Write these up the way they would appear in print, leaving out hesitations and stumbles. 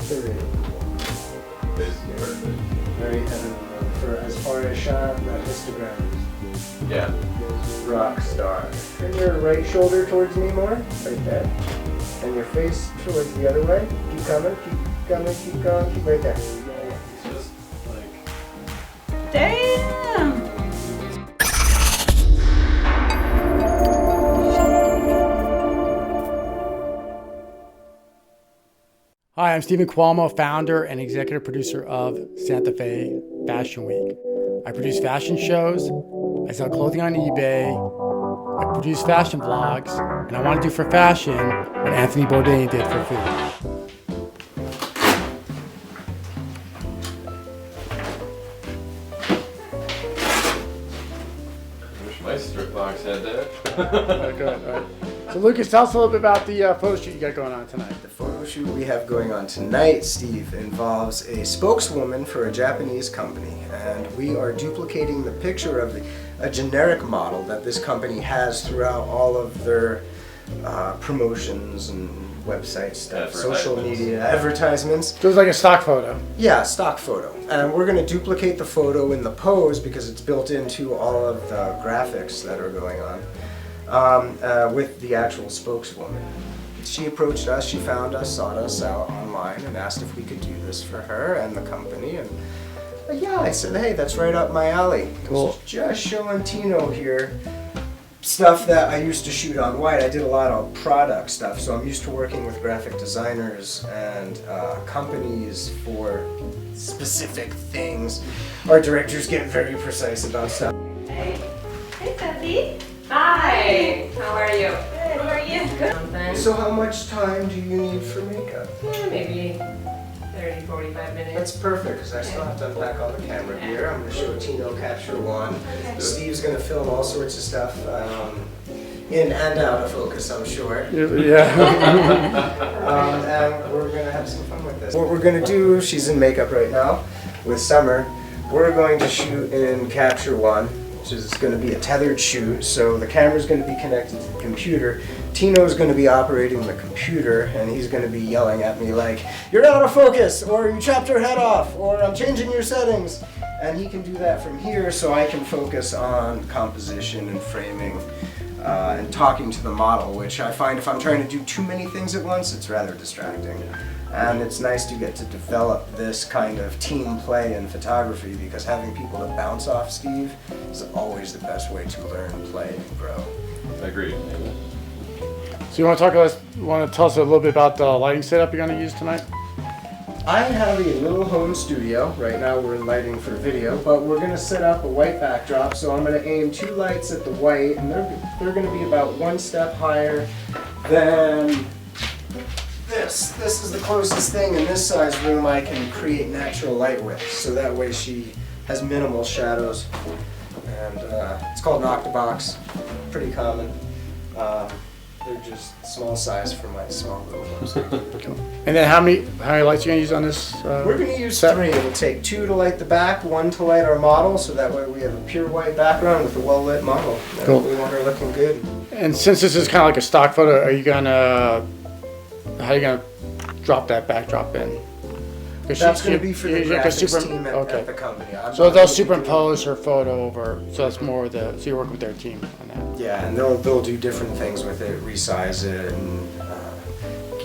They're really cool. Basically perfect. Very heaven for as far as shot that histogram Yeah. is rock star. Turn your right shoulder towards me more, right there. And your face towards the other way. Keep coming, keep coming, keep going, keep right there. It's just like... Damn! Hi, I'm Stephen Cuomo, founder and executive producer of Santa Fe Fashion Week. I produce fashion shows, I sell clothing on eBay, I produce fashion vlogs, and I want to do for fashion what Anthony Bourdain did for food. I wish my strip box had that. Good, all right. So Lucas, tell us a little bit about the photo shoot you got going on tonight. The photo shoot we have going on tonight, Steve, involves a spokeswoman for a Japanese company, and we are duplicating the picture of a generic model that this company has throughout all of their promotions and website stuff, social media, advertisements. So it was like a stock photo. Yeah, stock photo. And we're going to duplicate the photo in the pose because it's built into all of the graphics that are going on. With the actual spokeswoman. She approached us, she found us, sought us out online and asked if we could do this for her and the company. And yeah, I said, hey, that's right up my alley. Cool. Just showing Tino here stuff that I used to shoot on white. I did a lot of product stuff, so I'm used to working with graphic designers and companies for specific things. Our directors get very precise about stuff. Hey. Hey, Sandy. Hi, how are you? Good, how are you? Good. So how much time do you need for makeup? Maybe 30, 45 minutes. That's perfect, because I still have to unpack all the camera gear. I'm going to show Tino Capture One. Okay. Steve's going to film all sorts of stuff in and out of focus, I'm sure. Yeah. And we're going to have some fun with this. What we're going to do, she's in makeup right now with Summer. We're going to shoot in Capture One, which is going to be a tethered shoot. So the camera's going to be connected to the computer. Tino's going to be operating the computer, and he's going to be yelling at me like, "You're out of focus," or "You chopped your head off," or "I'm changing your settings." And he can do that from here, so I can focus on composition and framing and talking to the model, which I find if I'm trying to do too many things at once, it's rather distracting. And it's nice to get to develop this kind of team play in photography, because having people to bounce off, Steve, is always the best way to learn, play, and grow. Agreed. So you want to tell us a little bit about the lighting setup you're going to use tonight? I have a little home studio. Right now we're in lighting for video, but we're going to set up a white backdrop. So I'm going to aim 2 lights at the white, and they're going to be about 1 step higher than this. This is the closest thing in this size room I can create natural light with. So that way she has minimal shadows. And it's called an octabox. Pretty common. They're just small size for my small little home. And then how many lights are you going to use on this? We're going to use set? 3. It'll take 2 to light the back, 1 to light our model, so that way we have a pure white background with a well-lit model. Cool. We want her looking good. And since this is kind of like a stock photo, how are you going to drop that backdrop in? That's going to be for the graphics team at the company. So they'll superimpose her photo over, so that's more so you're working with their team on that. Yeah, and they'll do different things with it, resize it, and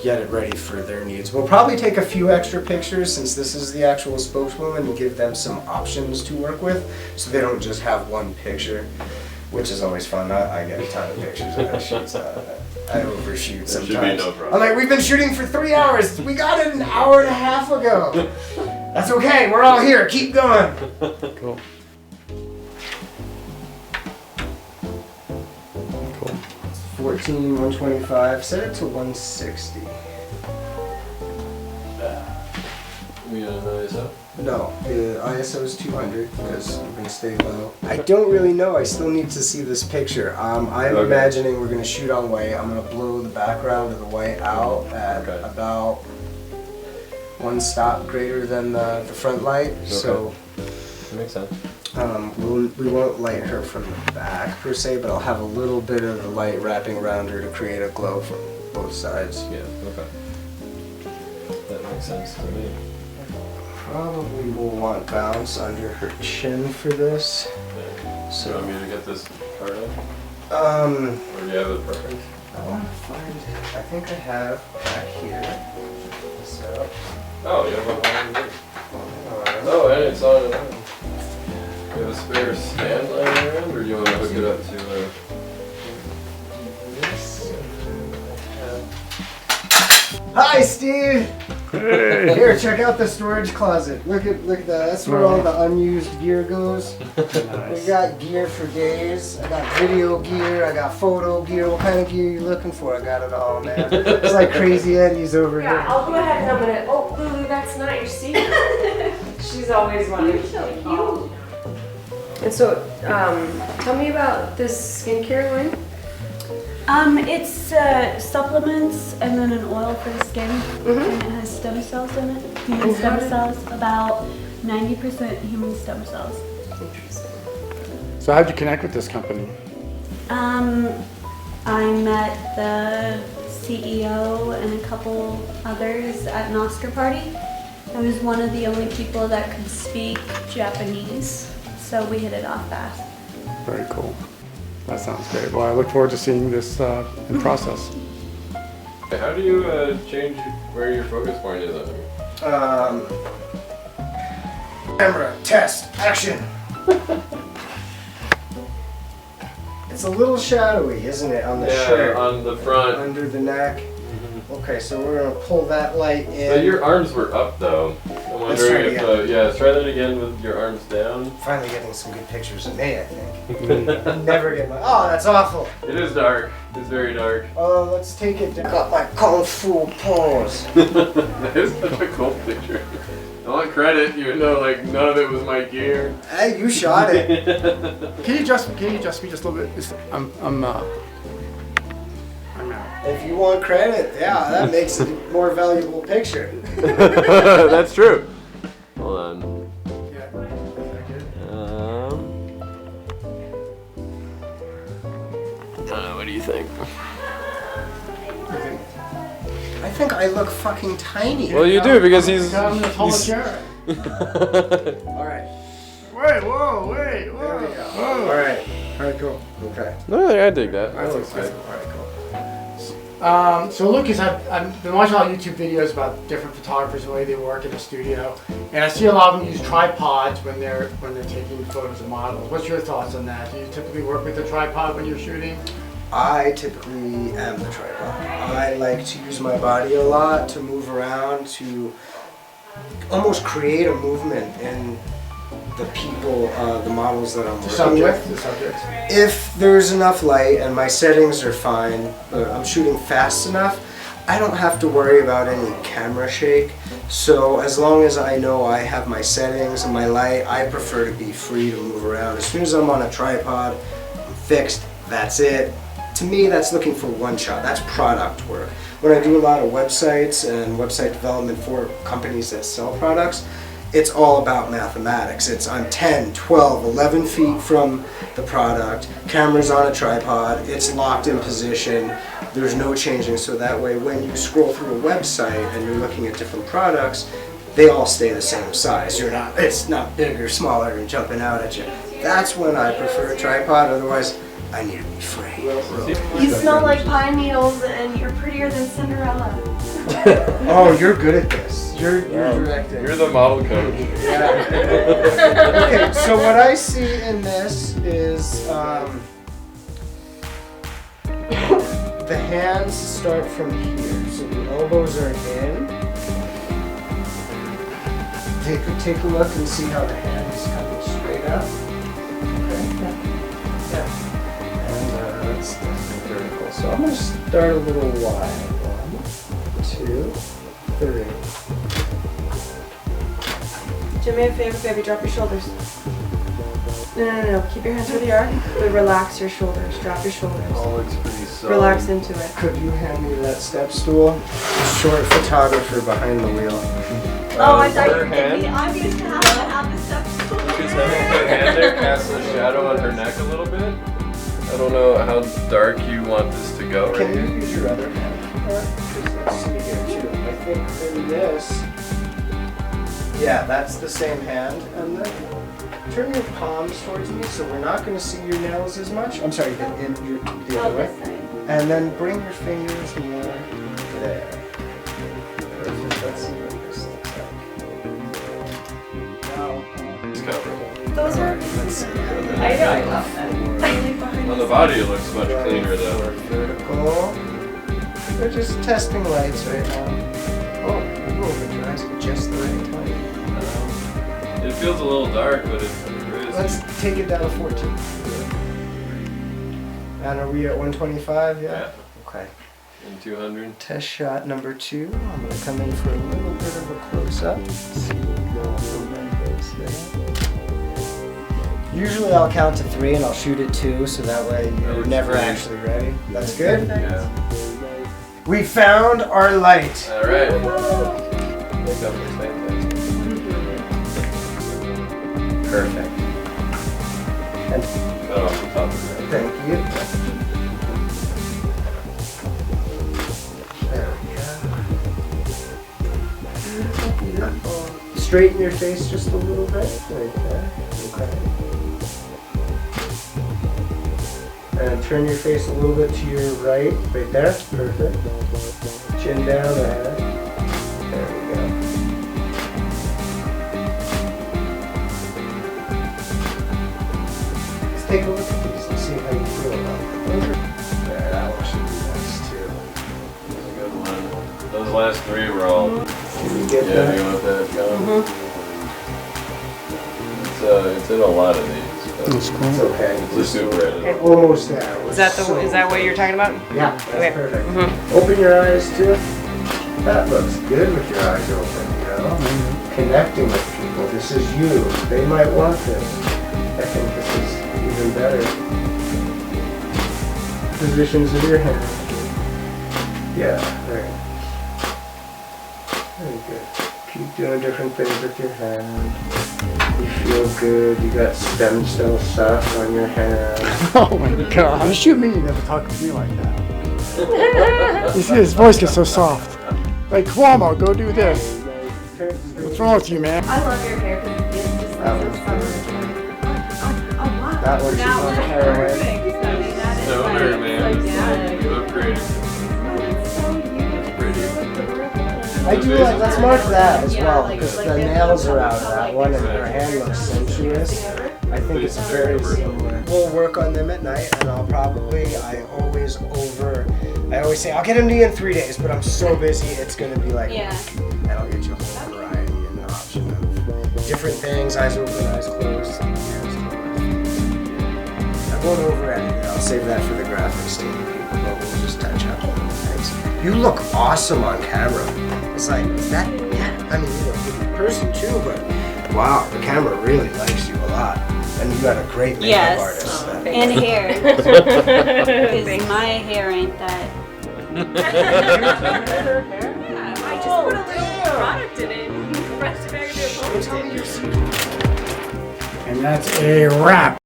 get it ready for their needs. We'll probably take a few extra pictures, since this is the actual spokeswoman, and give them some options to work with, so they don't just have one picture, which is always fun. I get a ton of pictures of that shoots. I overshoot sometimes. Should be no problem. I'm like, we've been shooting for 3 hours. We got it an hour and a half ago. That's okay. We're all here. Keep going. Cool. Cool. 14, 125. Set it to 160. We got an ISO? No, the ISO is 200 because we're going to stay low. I don't really know. I still need to see this picture. I'm imagining we're going to shoot on white. I'm going to blow the background of the white out at about 1 stop greater than the front light. Okay. So that makes sense. We won't light her from the back per se, but I'll have a little bit of the light wrapping around her to create a glow from both sides. Yeah, okay. That makes makes sense to me. Probably will want bounce under her chin for this. Yeah. So, You want me to get this card in? um, Or do you have it perfect? I want to find it. I think I have back here. So, Oh, you have a one. Oh, and it's on. You have a spare stand lying around, or do you want to hook it up to this. Hi, Steve. Here, check out the storage closet. Look at that. That's where all the unused gear goes. We got gear for days. I got video gear. I got photo gear. What kind of gear you looking for? I got it all, man. It's like Crazy Eddie's over Yeah, here. I'll go ahead and I'm gonna. Oh, Lulu, that's not your secret. She's always wanted. You're so cute. And so, tell me about this skincare line. It's supplements and then an oil for the skin, and it has stem cells in it. Human stem cells, about 90% human stem cells. Interesting. So how'd you connect with this company? I met the CEO and a couple others at an Oscar party. I was one of the only people that could speak Japanese, so we hit it off fast. Very cool. That sounds great. Well, I look forward to seeing this in process. How do you change where your focus point is on? Camera, test, action. It's a little shadowy, isn't it, on the shirt? On the front. Under the neck. Okay, so we're gonna pull that light in. So your arms were up though. I'm Let's try wondering it if, again. yeah, let's try that again with your arms down. Finally getting some good pictures of me, I think. Never get my. Oh, that's awful. It is dark. It's very dark. Let's take it down. Got my kung fu pose. That is such a cool picture. I want credit, even though like none of it was my gear. Hey, you shot it. Can you adjust me just a little bit? I'm out. If you want credit, yeah, that makes it a more valuable picture. That's true. Hold on. Yeah. I don't know. What do you think? I think I look fucking tiny. Well, you do because he's. I'm gonna hold a he's- chair. All right. Wait, whoa, wait, whoa. There we go. Whoa. All right. All right, cool. Okay. No, I dig that. That All looks good. right, cool. So Lucas, I've been watching a lot of YouTube videos about different photographers and the way they work in the studio, and I see a lot of them use tripods when they're taking photos of models. What's your thoughts on that? Do you typically work with a tripod when you're shooting? I typically am the tripod. I like to use my body a lot to move around, to almost create a movement in the people, the models that I'm working with. The subject. If there's enough light and my settings are fine, I'm shooting fast enough, I don't have to worry about any camera shake. So as long as I know I have my settings and my light, I prefer to be free to move around. As soon as I'm on a tripod, I'm fixed, that's it. To me, that's looking for one shot. That's product work. When I do a lot of websites and website development for companies that sell products, it's all about mathematics. I'm 10, 12, 11 feet from the product, camera's on a tripod, it's locked in position, there's no changing, so that way when you scroll through a website and you're looking at different products, they all stay the same size. It's not big or smaller and jumping out at you. That's when I prefer a tripod, otherwise I need to be free. You smell like pine needles and you're prettier than Cinderella. Oh, you're good at this. You're directing. You're the model coach. Yeah. Okay, so what I see in this is the hands start from here, so the elbows are in. Take a look and see how the hands come straight up. Okay. Yeah. And that's vertical. So I'm going to start a little wide. 1, 2, 3. Do me a favor, baby. Drop your shoulders. No. Keep your hands where they are, but relax your shoulders. Drop your shoulders. All looks pretty solid. Relax into it. Could you hand me that step stool? Short photographer behind the wheel. Oh, I thought you her were giving me. hand. I'm used to have the stuff. Lucas, having her hand there casts a shadow on her neck a little bit. I don't know how dark you want this to go. Can Right you here. use your other hand? Let's see here too. I think in this, yeah, that's the same hand. And then turn your palms towards me so we're not going to see your nails as much. I'm sorry, the other way. And then bring your fingers more there. Perfect. Let's see what this looks like. Now, It's covered. Those are. let's see. I know. I love that. On the body, it looks much cleaner though. Vertical. We're just testing lights right now. Oh, you opened your eyes at just the right time. It feels a little dark, but it's Let's take it down to 14. And are we at 125? Yeah. Okay. in 200. Test shot number 2. I'm going to come in for a little bit of a close-up. See what goes on my face there. Usually I'll count to 3 and I'll shoot it 2, so that way you're never actually ready. That's good? Yeah. We found our light. All right. Makeup looks fantastic. Perfect. And Cut off the top of that. thank you. There we go. Straighten your face just a little bit. Right there. Okay. And turn your face a little bit to your right. Right there. Perfect. Chin down ahead. There we go. Let's take a look at these and see how you feel about them. There, that one should be nice too. That's a good one. Those last 3 were all. Can you get Yeah, that? you want that going? It's in a lot of these. It's okay. It's a super edit. Almost there. Is that what you're talking about? Yeah, that's Okay. perfect. Open your eyes too. That looks good with your eyes open, you know? Connecting with people. This is you. They might want this. I think this is even better. Positions of your hand. Yeah, very nice. Very good. Keep doing different things with your hand. You feel good. You got stem cell stuff on your hand. Oh my god, how shoot me? You never talk to me like that. You see, his voice gets so soft. Like, Cuomo, go do this. What's wrong with you, man? I love your hair because it's just like so summer. Oh wow. That one she's on heroin. Stoner, man. You look great. I do like, let's mark that as well, because the nails are out of that one and her hand looks sensuous. I think it's very similar. We'll work on them at night and I always say, I'll get them to you in 3 days, but I'm so busy, it's going to be like, Yeah. and I'll get you a whole variety and an option of different things, eyes open, eyes closed. I won't over-edit it, I'll save that for the graphics team people, but we'll just touch up on things. You look awesome on camera. It's like, is that, yeah, I mean, you look good in person too, but wow, the camera really likes you a lot. And you got a great makeup Yes. artist. And hair. Because my hair ain't that. I just put a little product in it. Pressed it back into a ponytail. And that's a wrap.